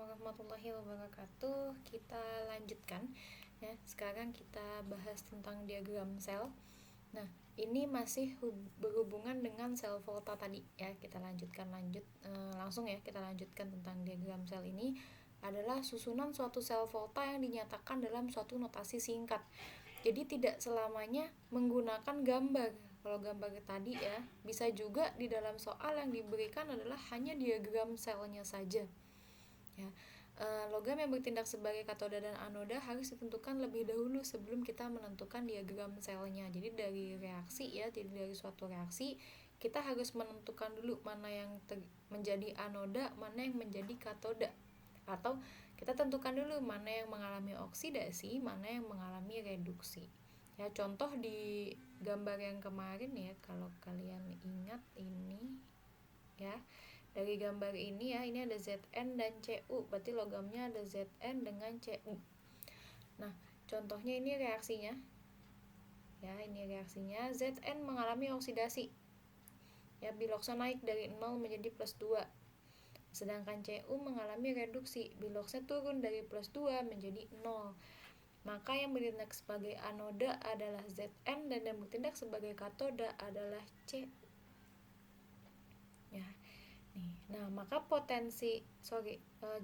warahmatullahi wabarakatuh. Kita lanjutkan ya. Sekarang kita bahas tentang diagram sel. Nah, ini masih berhubungan dengan sel volta tadi ya. Kita lanjutkan langsung ya. Kita lanjutkan tentang diagram sel ini adalah susunan suatu sel volta yang dinyatakan dalam suatu notasi singkat. Jadi tidak selamanya menggunakan gambar. Kalau gambar tadi ya, bisa juga di dalam soal yang diberikan adalah hanya diagram selnya saja. Ya, logam yang bertindak sebagai katoda dan anoda harus ditentukan lebih dahulu sebelum kita menentukan diagram selnya. Jadi dari reaksi ya, jadi dari suatu reaksi kita harus menentukan dulu mana yang menjadi anoda, mana yang menjadi katoda. Atau kita tentukan dulu mana yang mengalami oksidasi, mana yang mengalami reduksi. Ya, contoh di gambar yang kemarin ya, kalau kalian ingat ini ya. Dari gambar ini ya, ini ada Zn dan Cu, berarti logamnya ada Zn dengan Cu. Nah, contohnya ini reaksinya. Ya, ini reaksinya. Zn mengalami oksidasi. Ya, biloksa naik dari 0 menjadi plus 2. Sedangkan Cu mengalami reduksi. Biloksa turun dari plus 2 menjadi 0. Maka yang bertindak sebagai anoda adalah Zn dan yang bertindak sebagai katoda adalah Cu. Ya. Nah, maka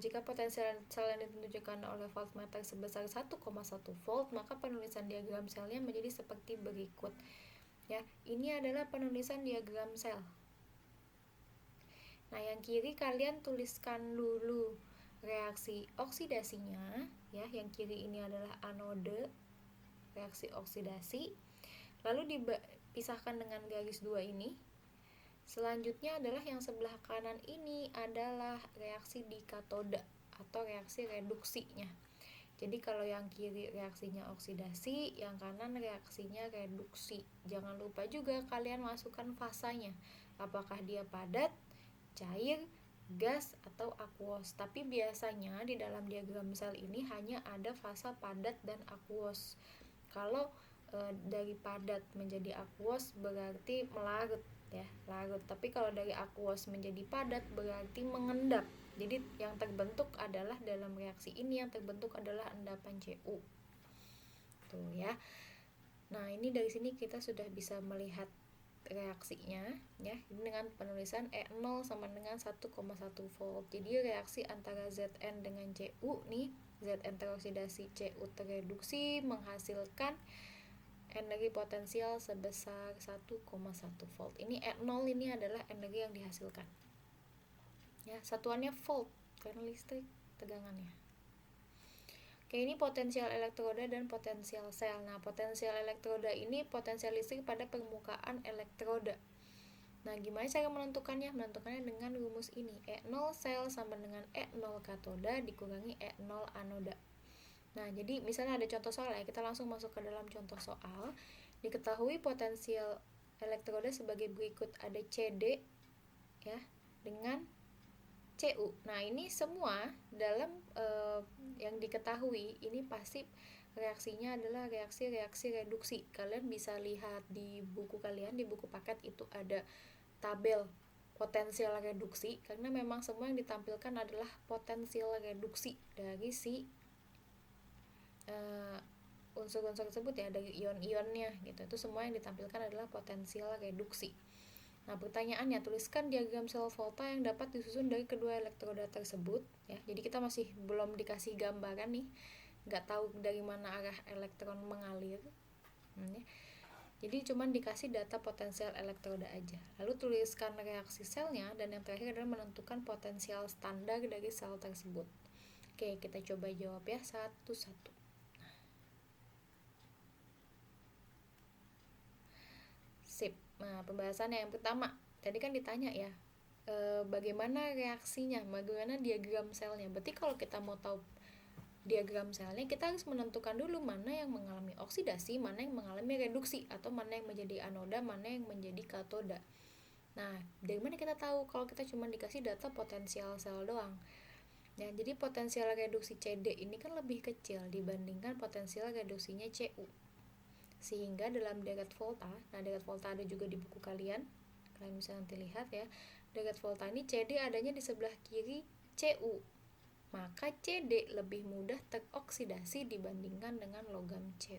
jika potensial sel yang ditunjukkan oleh voltmeter sebesar 1,1 volt, maka penulisan diagram selnya menjadi seperti berikut. Ya, ini adalah penulisan diagram sel. Nah, yang kiri kalian tuliskan dulu reaksi oksidasinya, ya. Yang kiri ini adalah anode, reaksi oksidasi. Lalu dipisahkan dengan garis 2 ini. Selanjutnya adalah yang sebelah kanan ini adalah reaksi di katoda atau reaksi reduksinya. Jadi kalau yang kiri reaksinya oksidasi, yang kanan reaksinya reduksi. Jangan lupa juga kalian masukkan fasanya. Apakah dia padat, cair, gas, atau aqueous. Tapi biasanya di dalam diagram sel ini hanya ada fasa padat dan aqueous. Kalau dari padat menjadi aqueous berarti melarut ya, larut. Tapi kalau dari aqueous menjadi padat berarti mengendap. Jadi yang terbentuk adalah dalam reaksi ini yang terbentuk adalah endapan Cu. Tuh ya. Nah, ini dari sini kita sudah bisa melihat reaksinya ya. Ini dengan penulisan E0 sama dengan 1,1 volt. Jadi reaksi antara Zn dengan Cu nih, Zn teroksidasi, Cu tereduksi menghasilkan energi potensial sebesar 1,1 volt. Ini E0 ini adalah energi yang dihasilkan. Ya, satuannya volt karena listrik tegangannya. Oke, ini potensial elektroda dan potensial sel. Nah, potensial elektroda ini potensial listrik pada permukaan elektroda. Nah, gimana cara menentukannya? Menentukannya dengan rumus ini. E0 sel sama dengan E0 katoda dikurangi E0 anoda. Nah, jadi misalnya ada contoh soal ya, kita langsung masuk ke dalam contoh soal. Diketahui potensial elektroda sebagai berikut, ada CD ya dengan Cu. Nah, ini semua dalam yang diketahui ini pasti reaksinya adalah reaksi reduksi. Kalian bisa lihat di buku kalian, di buku paket itu ada tabel potensial reduksi karena memang semua yang ditampilkan adalah potensial reduksi dari si unsur-unsur tersebut ya, dari ion-ionnya gitu. Itu semua yang ditampilkan adalah potensial reduksi. Nah, pertanyaannya, tuliskan diagram sel volta yang dapat disusun dari kedua elektroda tersebut ya. Jadi kita masih belum dikasih gambaran nih, nggak tahu dari mana arah elektron mengalir. Ya. Jadi cuman dikasih data potensial elektroda aja. Lalu tuliskan reaksi selnya dan yang terakhir adalah menentukan potensial standar dari sel tersebut. Oke, kita coba jawab ya satu-satu. Sip. Nah, pembahasan yang pertama, tadi kan ditanya ya, bagaimana reaksinya, bagaimana diagram selnya. Berarti kalau kita mau tahu diagram selnya, kita harus menentukan dulu mana yang mengalami oksidasi, mana yang mengalami reduksi, atau mana yang menjadi anoda, mana yang menjadi katoda. Nah, dari mana kita tahu kalau kita cuma dikasih data potensial sel doang? Ya, jadi potensial reduksi CD ini kan lebih kecil dibandingkan potensial reduksinya Cu. Sehingga dalam deret volta, nah deret volta ada juga di buku kalian bisa nanti lihat ya, deret volta ini CD adanya di sebelah kiri Cu. maka CD lebih mudah teroksidasi dibandingkan dengan logam Cu.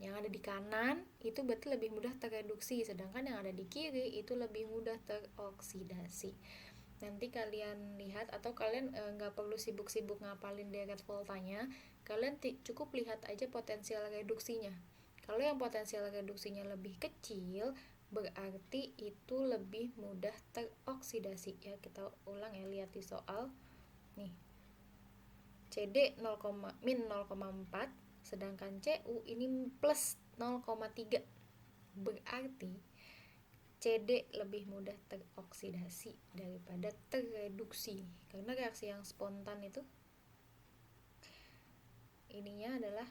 Yang ada di kanan itu berarti lebih mudah terreduksi, sedangkan yang ada di kiri itu lebih mudah teroksidasi. Nanti kalian lihat, atau kalian nggak perlu sibuk-sibuk ngapalin deret voltanya, kalian cukup lihat aja potensial reduksinya. Kalau yang potensial reduksinya lebih kecil, berarti itu lebih mudah teroksidasi. Ya, kita ulang ya, lihat di soal nih, CD min 0,4, sedangkan Cu ini plus 0,3, berarti CD lebih mudah teroksidasi daripada terreduksi, karena reaksi yang spontan itu ininya adalah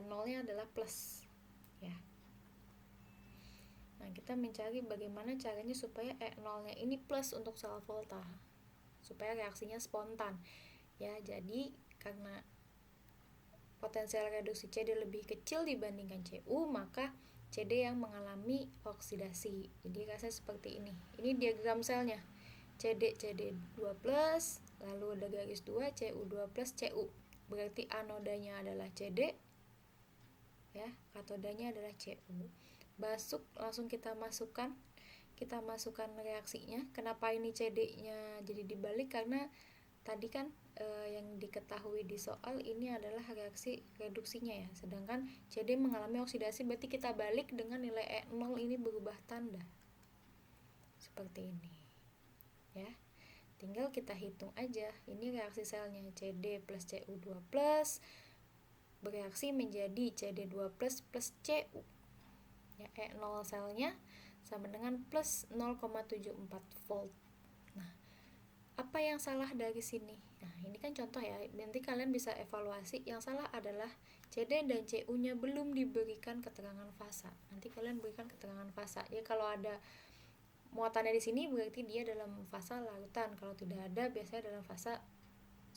nolnya adalah plus ya. Nah, kita mencari bagaimana caranya supaya nolnya ini plus untuk sel volta, supaya reaksinya spontan ya. Jadi karena potensial reduksi CD lebih kecil dibandingkan Cu, maka CD yang mengalami oksidasi. Jadi rasanya seperti ini. Ini diagram selnya. CD2+, lalu ada garis 2, Cu2+, Cu. Berarti anodanya adalah CD, ya, katodanya adalah Cu. Langsung kita masukkan reaksinya. Kenapa ini CD-nya jadi dibalik? Karena tadi kan yang diketahui di soal ini adalah reaksi reduksinya ya, sedangkan CD mengalami oksidasi, berarti kita balik dengan nilai E0 ini berubah tanda seperti ini ya. Tinggal kita hitung aja, ini reaksi selnya CD plus Cu2 plus bereaksi menjadi CD2 plus Cu ya. E0 selnya sama dengan plus 0,74 volt. Apa yang salah dari sini? Nah, ini kan contoh ya, nanti kalian bisa evaluasi. Yang salah adalah CD dan Cu-nya belum diberikan keterangan fasa. Nanti kalian berikan keterangan fasa. Ya, kalau ada muatannya di sini berarti dia dalam fasa larutan. Kalau tidak ada, biasanya dalam fasa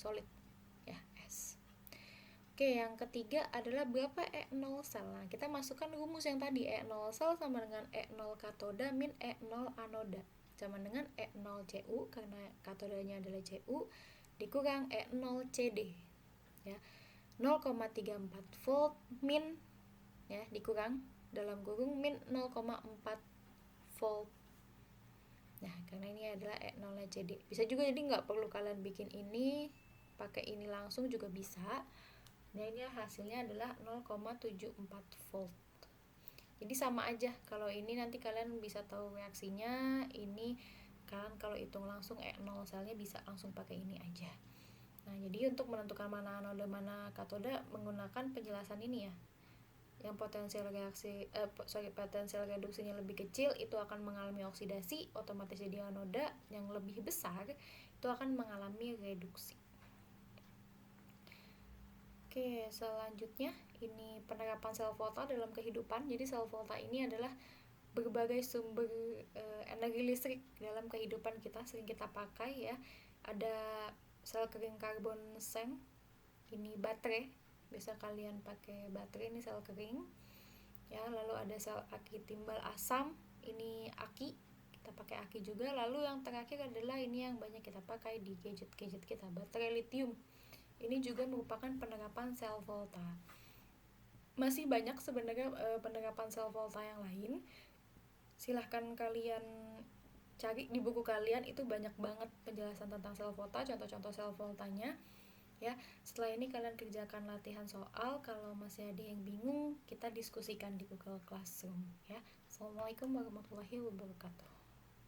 solid. Ya, S. Oke, yang ketiga adalah berapa E0 sel. Nah, kita masukkan rumus yang tadi. E0 sel sama dengan E0 katoda min E0 anoda, sama dengan E0 Cu, karena katodanya adalah Cu, dikurang E0 CD ya, 0,34 volt min ya, dikurang dalam kurung min 0,4 volt. Nah, karena ini adalah E0 CD. Bisa juga, jadi nggak perlu kalian bikin ini, pakai ini langsung juga bisa. Nah, ini hasilnya adalah 0,74 volt. Jadi sama aja, kalau ini nanti kalian bisa tahu reaksinya. Ini kalian kalau hitung langsung E0 selnya bisa langsung pakai ini aja. Nah, jadi untuk menentukan mana anoda mana katoda menggunakan penjelasan ini ya. Yang potensial reduksinya lebih kecil itu akan mengalami oksidasi, otomatis jadi anoda. Yang lebih besar itu akan mengalami reduksi. Oke, selanjutnya ini penerapan sel volta dalam kehidupan. Jadi sel volta ini adalah berbagai sumber energi listrik dalam kehidupan kita, sering kita pakai ya. Ada sel kering karbon seng, ini baterai, biasa kalian pakai baterai, ini sel kering ya. Lalu ada sel aki timbal asam, ini aki, kita pakai aki juga. Lalu yang terakhir adalah ini yang banyak kita pakai di gadget-gadget kita, baterai lithium. Ini juga merupakan penerapan sel volta. Masih banyak sebenarnya penerapan sel volta yang lain. Silahkan kalian cari di buku kalian, itu banyak banget penjelasan tentang sel volta, contoh-contoh sel voltanya ya. Setelah ini kalian kerjakan latihan soal. Kalau masih ada yang bingung, kita diskusikan di Google Classroom ya. Assalamualaikum warahmatullahi wabarakatuh.